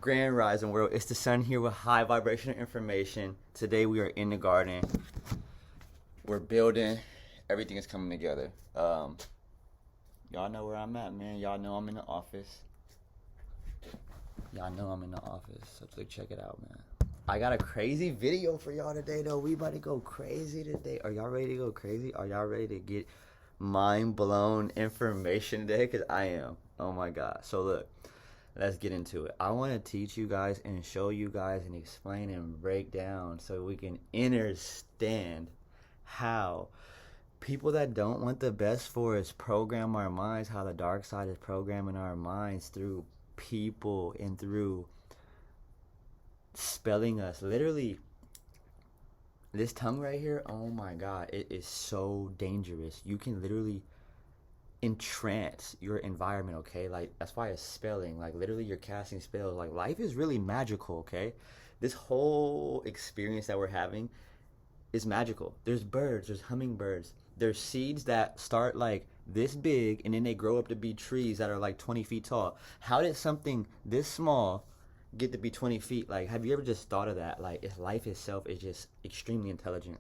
Grand Rising World. It's the sun here with high vibrational information. Today we are in the garden. We're building. Everything is coming together. Y'all know where I'm at, man. Y'all know I'm in the office. So check it out, man. I got a crazy video for y'all today, though. We about to go crazy today. Are y'all ready to go crazy? Are y'all ready to get mind blown information today? Because I am. Oh my God. So look. Let's get into it. I want to teach you guys and show you guys and explain and break down so we can understand how people that don't want the best for us program our minds, how the dark side is programming our minds through people and through spelling us. Literally, this tongue right here, oh my God, it is so dangerous. You can literally entrance your environment, okay? Like, that's why it's spelling. Like, literally, you're casting spells. Like, life is really magical, okay? This whole experience that we're having is magical. There's birds, there's hummingbirds, there's seeds that start like this big and then they grow up to be trees that are like 20 feet tall. How did something this small get to be 20 feet? Like, have you ever just thought of that? Like, if life itself is just extremely intelligent.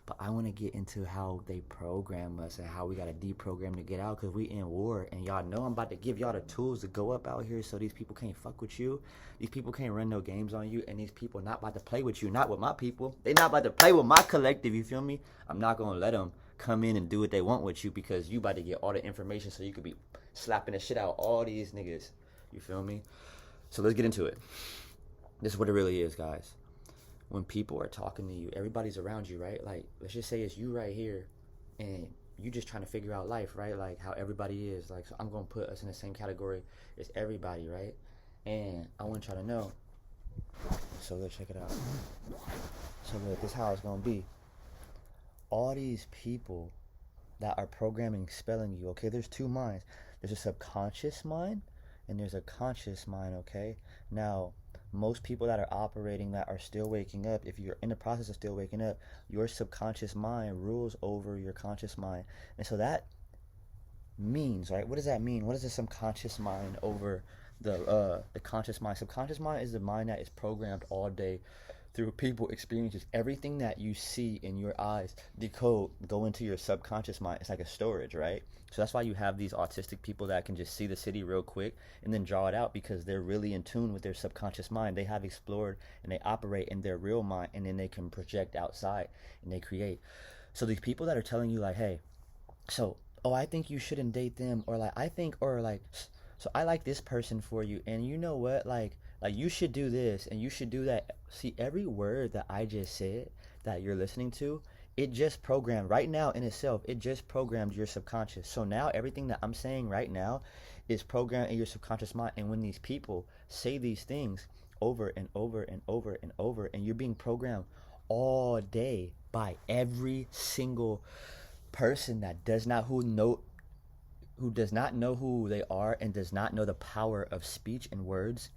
But I want to get into how they program us and how we got to deprogram to get out, because we in war. And y'all know I'm about to give y'all the tools to go up out here so these people can't fuck with you. These people can't run no games on you. And these people not about to play with you. Not with my people. They not about to play with my collective, you feel me? I'm not going to let them come in and do what they want with you, because you about to get all the information so you could be slapping the shit out all these niggas. You feel me? So let's get into it. This is what it really is, guys. When people are talking to you, everybody's around you, right? Like, let's just say it's you right here, and you just trying to figure out life, right? Like, how everybody is. Like, so I'm going to put us in the same category as everybody, right? And I want y'all to know. So let's check it out. So look, this is how it's going to be. All these people that are programming, spelling you, okay? There's two minds. There's a subconscious mind, and there's a conscious mind, okay? Now, most people that are operating, that are still waking up, if you're in the process of still waking up, your subconscious mind rules over your conscious mind. And so that means, right? What does that mean? What is the subconscious mind over the conscious mind? Subconscious mind is the mind that is programmed all day through people experiences. Everything that you see in your eyes go into your subconscious mind. It's like a storage, right? So that's why you have these autistic people that can just see the city real quick and then draw it out, because they're really in tune with their subconscious mind. They have explored and they operate in their real mind, and then they can project outside and they create. So these people that are telling you like, hey, so, oh, I think you shouldn't date them, or like, I think, or like, so I like this person for you, and you know what, like you should do this and you should do that. See, every word that I just said that you're listening to, it just programmed right now in itself. It just programmed your subconscious. So now everything that I'm saying right now is programmed in your subconscious mind. And when these people say these things over and over and over and over, and you're being programmed all day by every single person that does not who does not know who they are and does not know the power of speech and words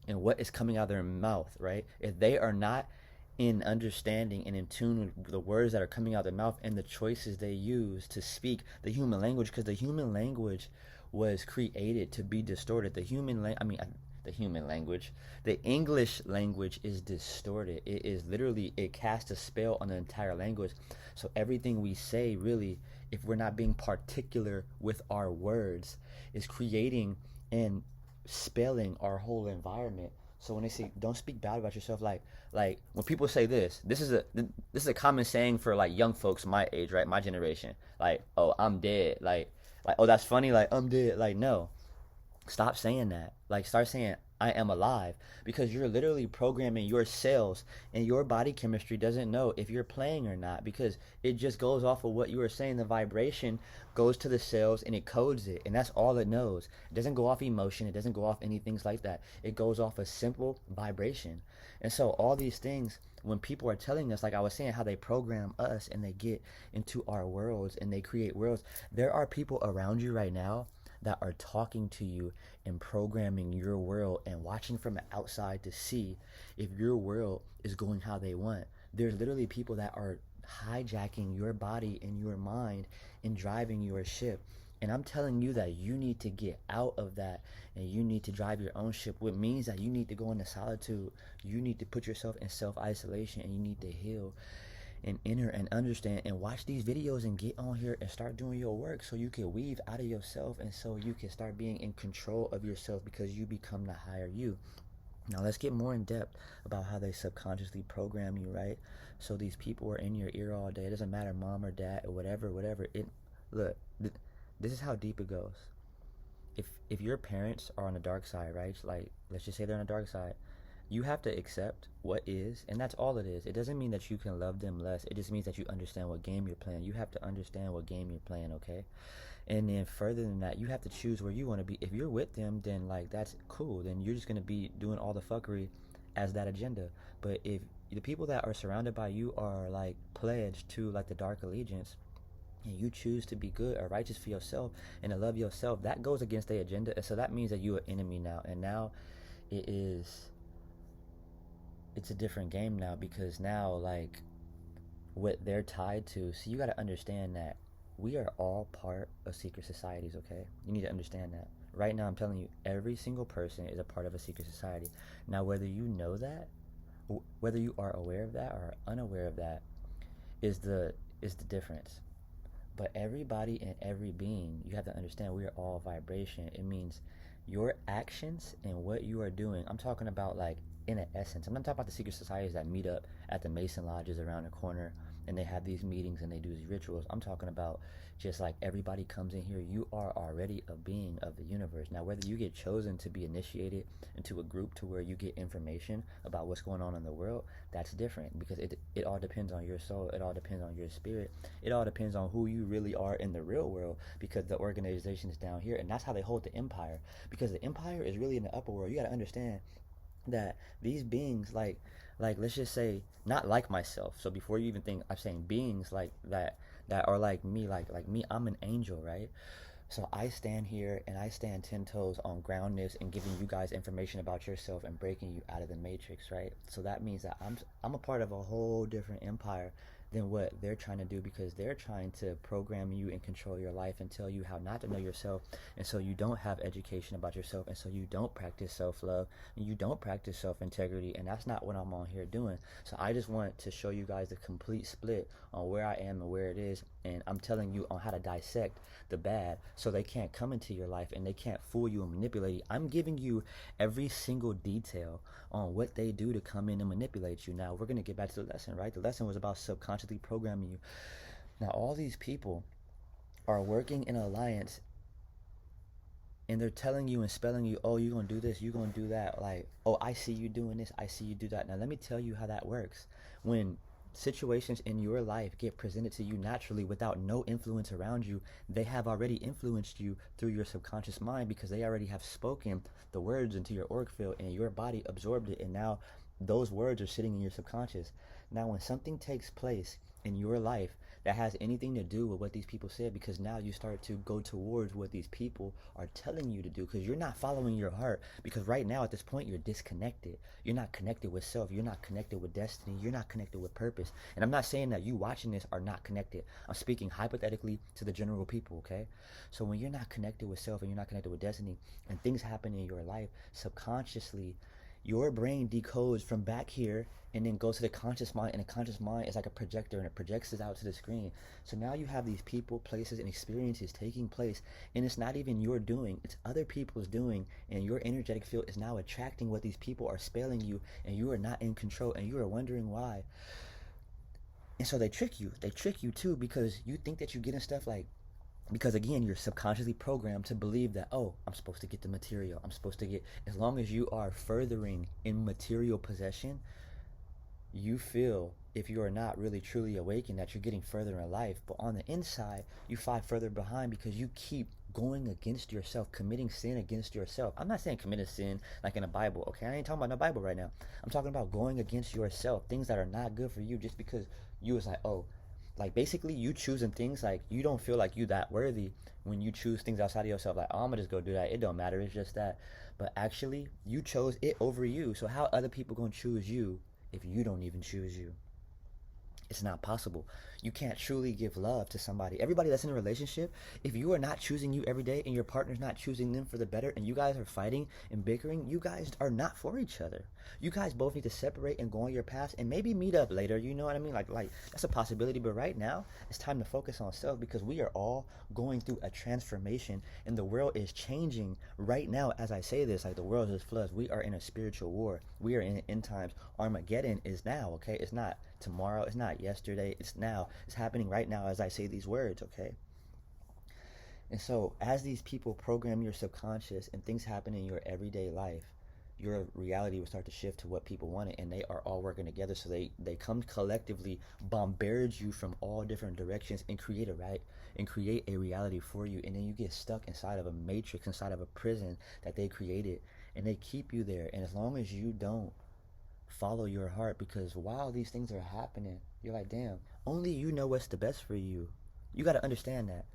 and what is coming out of their mouth, right? If they are not in understanding and in tune with the words that are coming out of their mouth and the choices they use to speak the human language, because the human language was created to be distorted. The human language, the English language is distorted. It is literally, it casts a spell on the entire language. So everything we say, really, if we're not being particular with our words, is creating and spelling our whole environment. So when they say don't speak bad about yourself, like when people say this is a common saying for like young folks my age, right, my generation, like, oh, I'm dead, like oh, that's funny, like, I'm dead. Like, no, stop saying that. Like, start saying I am alive, because you're literally programming your cells, and your body chemistry doesn't know if you're playing or not, because it just goes off of what you were saying. The vibration goes to the cells and it codes it, and that's all it knows. It doesn't go off emotion, it doesn't go off anything like that. It goes off a simple vibration. And so all these things, when people are telling us, like I was saying, how they program us and they get into our worlds and they create worlds, there are people around you right now that are talking to you and programming your world and watching from the outside to see if your world is going how they want. There's literally people that are hijacking your body and your mind and driving your ship. And I'm telling you that you need to get out of that and you need to drive your own ship, which means that you need to go into solitude. You need to put yourself in self isolation and you need to heal and enter and understand and watch these videos and get on here and start doing your work so you can weave out of yourself and so you can start being in control of yourself because you become the higher you. Now let's get more in depth about how they subconsciously program you, right? So these people are in your ear all day. It doesn't matter mom or dad or whatever. Look, this is how deep it goes. If your parents are on the dark side, right? Like let's just say they're on the dark side, you have to accept what is, and that's all it is. It doesn't mean that you can love them less. It just means that you understand what game you're playing. You have to understand what game you're playing, okay? And then further than that, you have to choose where you want to be. If you're with them, then like that's cool. Then you're just gonna be doing all the fuckery as that agenda. But if the people that are surrounded by you are like pledged to like the dark allegiance, and you choose to be good or righteous for yourself and to love yourself, that goes against their agenda. And so that means that you're an enemy now. And now it is it's a different game now because now like what they're tied to. So you got to understand that we are all part of secret societies, okay? You need to understand that. Right now I'm telling you, every single person is a part of a secret society. Now whether you know that, whether you are aware of that or unaware of that is the difference. But everybody and every being, you have to understand we are all vibration. It means your actions and what you are doing. I'm talking about like in an essence. I'm not talking about the secret societies that meet up at the Mason lodges around the corner and they have these meetings and they do these rituals. I'm talking about just like everybody comes in here, you are already a being of the universe. Now, whether you get chosen to be initiated into a group to where you get information about what's going on in the world, that's different because it all depends on your soul. It all depends on your spirit. It all depends on who you really are in the real world because the organization is down here and that's how they hold the empire because the empire is really in the upper world. You got to understand that these beings like let's just say not like myself. So before you even think, I'm saying beings like that are like me, like me, I'm an angel, right? So I stand here and I stand 10 toes on groundness and giving you guys information about yourself and breaking you out of the matrix, right? So that means that I'm a part of a whole different empire than what they're trying to do because they're trying to program you and control your life and tell you how not to know yourself, and so you don't have education about yourself, and so you don't practice self-love and you don't practice self-integrity, and that's not what I'm on here doing. So I just want to show you guys the complete split on where I am and where it is, and I'm telling you on how to dissect the bad so they can't come into your life and they can't fool you and manipulate you. I'm giving you every single detail on what they do to come in and manipulate you. Now we're going to get back to the lesson, right? The lesson was about subconsciously programming you. Now all these people are working in alliance and they're telling you and spelling you, oh, you're going to do this, you're going to do that. Like, oh, I see you doing this, I see you do that. Now let me tell you how that works. When situations in your life get presented to you naturally without no influence around you, they have already influenced you through your subconscious mind because they already have spoken the words into your auric field and your body absorbed it, and now those words are sitting in your subconscious. Now when something takes place in your life that has anything to do with what these people said, because now you start to go towards what these people are telling you to do because you're not following your heart, because right now at this point you're disconnected. You're not connected with self, you're not connected with destiny, you're not connected with purpose. And I'm not saying that you watching this are not connected. I'm speaking hypothetically to the general people, okay? So when you're not connected with self and you're not connected with destiny and things happen in your life subconsciously, your brain decodes from back here and then goes to the conscious mind, and the conscious mind is like a projector and it projects it out to the screen. So now you have these people, places, and experiences taking place, and it's not even your doing, it's other people's doing, and your energetic field is now attracting what these people are spelling you, and you are not in control, and you are wondering why. And so they trick you too, because you think that you're getting stuff like, because again you're subconsciously programmed to believe that, oh, I'm supposed to get the material, I'm supposed to get, as long as you are furthering in material possession, you feel, if you are not really truly awakened, that you're getting further in life. But on the inside you fall further behind because you keep going against yourself, committing sin against yourself. I'm not saying committing sin like in the Bible, okay? I ain't talking about no Bible right now. I'm talking about going against yourself, things that are not good for you, just because you was like, oh, like basically you choosing things like you don't feel like you that worthy when you choose things outside of yourself, like, oh, I'm gonna just go do that, it don't matter, it's just that. But actually you chose it over you. So how other people gonna choose you if you don't even choose you? It's not possible. You can't truly give love to somebody. Everybody that's in a relationship, if you are not choosing you every day and your partner's not choosing them for the better and you guys are fighting and bickering, you guys are not for each other. You guys both need to separate and go on your paths and maybe meet up later, you know what I mean? Like that's a possibility, but right now it's time to focus on self because we are all going through a transformation and the world is changing right now as I say this, like the world is floods. We are in a spiritual war. We are in end times. Armageddon is now, okay? It's not tomorrow, it's not yesterday, it's now. It's happening right now as I say these words, okay? And so as these people program your subconscious and things happen in your everyday life, your reality will start to shift to what people wanted, and they are all working together. So they come collectively bombard you from all different directions and create a reality for you, and then you get stuck inside of a matrix, inside of a prison that they created, and they keep you there. And as long as you don't follow your heart, because while these things are happening, you're like, damn, only you know what's the best for you. You got to understand that.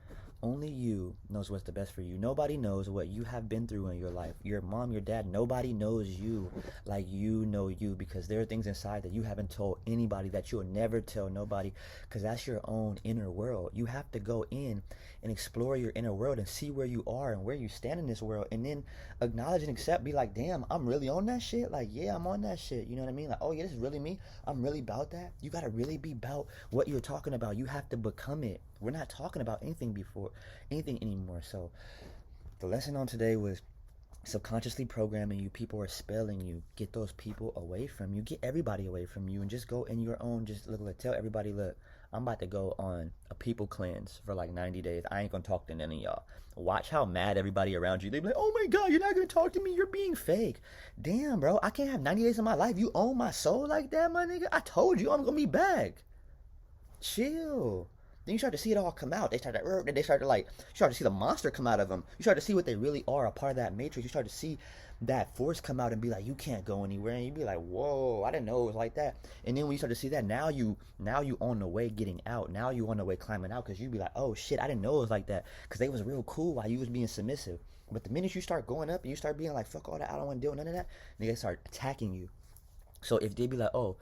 Only you knows what's the best for you. Nobody knows what you have been through in your life. Your mom, your dad, nobody knows you like you know you, because there are things inside that you haven't told anybody, that you'll never tell nobody, because that's your own inner world. You have to go in and explore your inner world and see where you are and where you stand in this world, and then acknowledge and accept, be like, damn, I'm really on that shit. Like, yeah, I'm on that shit. You know what I mean? Like, oh yeah, this is really me. I'm really about that. You got to really be about what you're talking about. You have to become it. We're not talking about anything anymore. So the lesson on today was subconsciously programming you. People are spelling you. Get those people away from you. Get everybody away from you, and just go in your own. Just look, tell everybody, look, I'm about to go on a people cleanse for like 90 days. I ain't gonna talk to none of y'all. Watch how mad everybody around you. They be like, oh my God, you're not gonna talk to me. You're being fake. Damn, bro, I can't have 90 days of my life. You own my soul like that, my nigga. I told you I'm gonna be back. Chill. Then you start to see it all come out. They start to like, you start to see the monster come out of them. You start to see what they really are, a part of that matrix. You start to see that force come out and be like, you can't go anywhere. And you be like, whoa, I didn't know it was like that. And then when you start to see that, now you on the way getting out. Now you on the way climbing out, because you be like, oh shit, I didn't know it was like that. Because they was real cool while you was being submissive. But the minute you start going up and you start being like, fuck all that, I don't want to deal with none of that, they start attacking you. So if they be like, oh,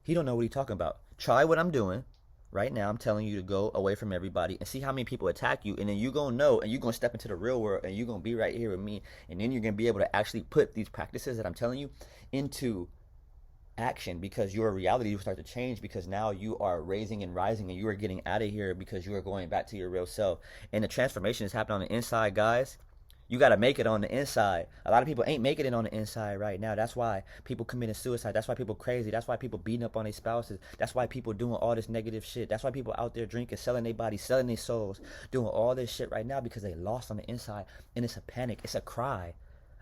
he don't know what he talking about, try what I'm doing. Right now, I'm telling you to go away from everybody and see how many people attack you, and then you're going to know, and you're going to step into the real world, and you're going to be right here with me, and then you're going to be able to actually put these practices that I'm telling you into action, because your reality will start to change, because now you are raising and rising, and you are getting out of here because you are going back to your real self. And the transformation is happening on the inside, guys. You got to make it on the inside. A lot of people ain't making it on the inside right now. That's why people committing suicide. That's why people crazy. That's why people beating up on their spouses. That's why people doing all this negative shit. That's why people out there drinking, selling their bodies, selling their souls, doing all this shit right now, because they lost on the inside. And it's a panic. It's a cry.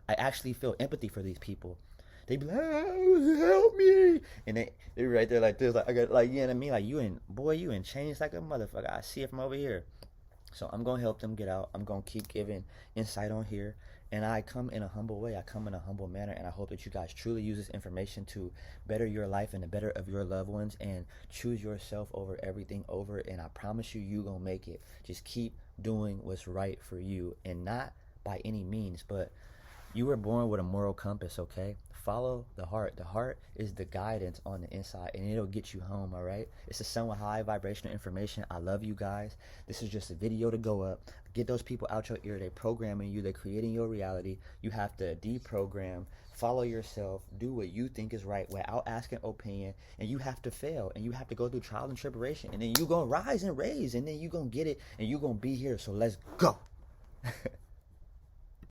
I actually feel empathy for these people. They be like, oh, help me. And they right there like this. Like, I got, like, you know what I mean? Like, you in chains like a motherfucker. I see it from over here. So I'm going to help them get out. I'm going to keep giving insight on here. And I come in a humble way. I come in a humble manner. And I hope that you guys truly use this information to better your life and the better of your loved ones. And choose yourself over everything over. And I promise you, you're going to make it. Just keep doing what's right for you. And not by any means, but you were born with a moral compass, okay? Follow the heart. The heart is the guidance on the inside, and it'll get you home, all right? It's a somewhat high vibrational information. I love you guys. This is just a video to go up. Get those people out your ear. They're programming you. They're creating your reality. You have to deprogram, follow yourself, do what you think is right without asking opinion, and you have to fail, and you have to go through trial and tribulation, and then you're going to rise and raise, and then you're going to get it, and you're going to be here. So let's go.